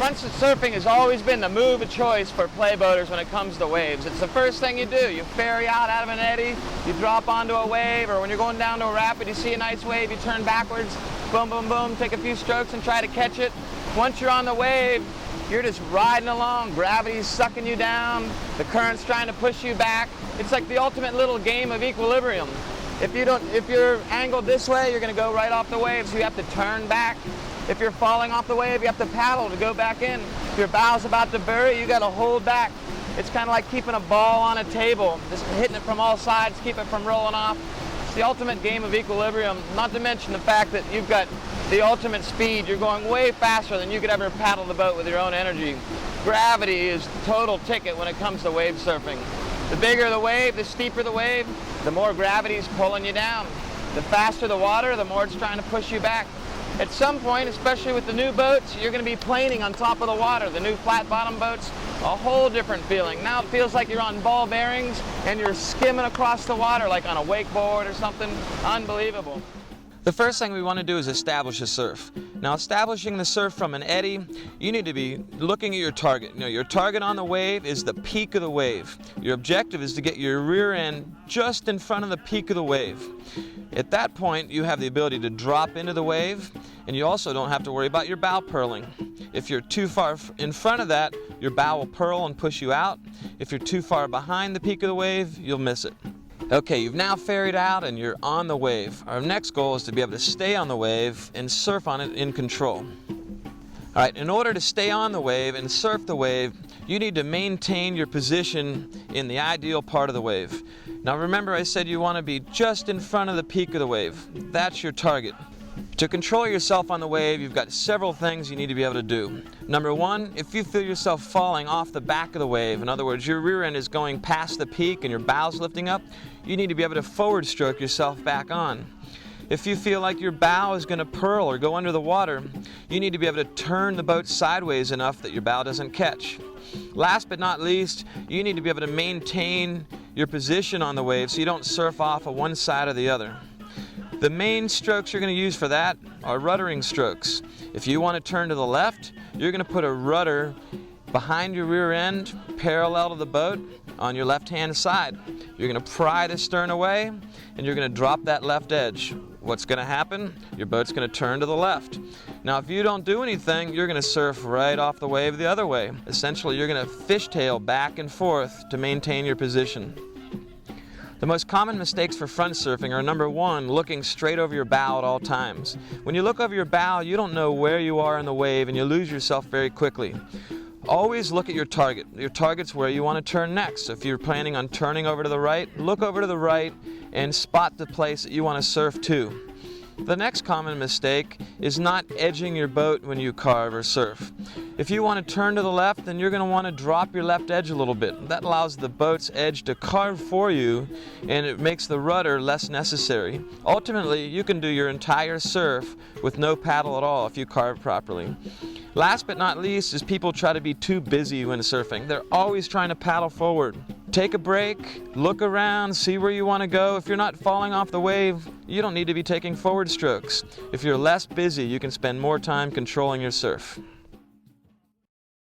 Front surfing has always been the move of choice for playboaters when it comes to waves. It's the first thing you do. You ferry out of an eddy, you drop onto a wave, or when you're going down to a rapid, you see a nice wave, you turn backwards, boom, boom, boom, take a few strokes and try to catch it. Once you're on the wave, you're just riding along, gravity's sucking you down, the current's trying to push you back. It's like the ultimate little game of equilibrium. If you're angled this way, you're going to go right off the wave, so you have to turn back. If you're falling off the wave, you have to paddle to go back in. If your bow's about to bury, you got to hold back. It's kind of like keeping a ball on a table, just hitting it from all sides, keep it from rolling off. It's the ultimate game of equilibrium, not to mention the fact that you've got the ultimate speed. You're going way faster than you could ever paddle the boat with your own energy. Gravity is the total ticket when it comes to wave surfing. The bigger the wave, the steeper the wave, the more gravity's pulling you down. The faster the water, the more it's trying to push you back. At some point, especially with the new boats, you're going to be planing on top of the water. The new flat bottom boats, a whole different feeling. Now it feels like you're on ball bearings and you're skimming across the water like on a wakeboard or something. Unbelievable. The first thing we want to do is establish a surf. Now, establishing the surf from an eddy, you need to be looking at your target. You know, your target on the wave is the peak of the wave. Your objective is to get your rear end just in front of the peak of the wave. At that point, you have the ability to drop into the wave, and you also don't have to worry about your bow purling. If you're too far in front of that, your bow will purl and push you out. If you're too far behind the peak of the wave, you'll miss it. Okay, you've now ferried out and you're on the wave. Our next goal is to be able to stay on the wave and surf on it in control. All right, in order to stay on the wave and surf the wave, you need to maintain your position in the ideal part of the wave. Now remember, I said you want to be just in front of the peak of the wave. That's your target. To control yourself on the wave, you've got several things you need to be able to do. Number one, if you feel yourself falling off the back of the wave, in other words, your rear end is going past the peak and your bow's lifting up, you need to be able to forward stroke yourself back on. If you feel like your bow is going to purl or go under the water, you need to be able to turn the boat sideways enough that your bow doesn't catch. Last but not least, you need to be able to maintain your position on the wave so you don't surf off of one side or the other. The main strokes you're going to use for that are ruddering strokes. If you want to turn to the left, you're going to put a rudder behind your rear end, parallel to the boat, on your left-hand side. You're going to pry the stern away, and you're going to drop that left edge. What's going to happen? Your boat's going to turn to the left. Now, if you don't do anything, you're going to surf right off the wave the other way. Essentially, you're going to fishtail back and forth to maintain your position. The most common mistakes for front surfing are, number one, looking straight over your bow at all times. When you look over your bow, you don't know where you are in the wave and you lose yourself very quickly. Always look at your target. Your target's where you want to turn next. So if you're planning on turning over to the right, look over to the right and spot the place that you want to surf to. The next common mistake is not edging your boat when you carve or surf. If you want to turn to the left, then you're going to want to drop your left edge a little bit. That allows the boat's edge to carve for you, and it makes the rudder less necessary. Ultimately, you can do your entire surf with no paddle at all if you carve properly. Last but not least is people try to be too busy when surfing. They're always trying to paddle forward. Take a break, look around, see where you want to go. If you're not falling off the wave, you don't need to be taking forward strokes. If you're less busy, you can spend more time controlling your surf.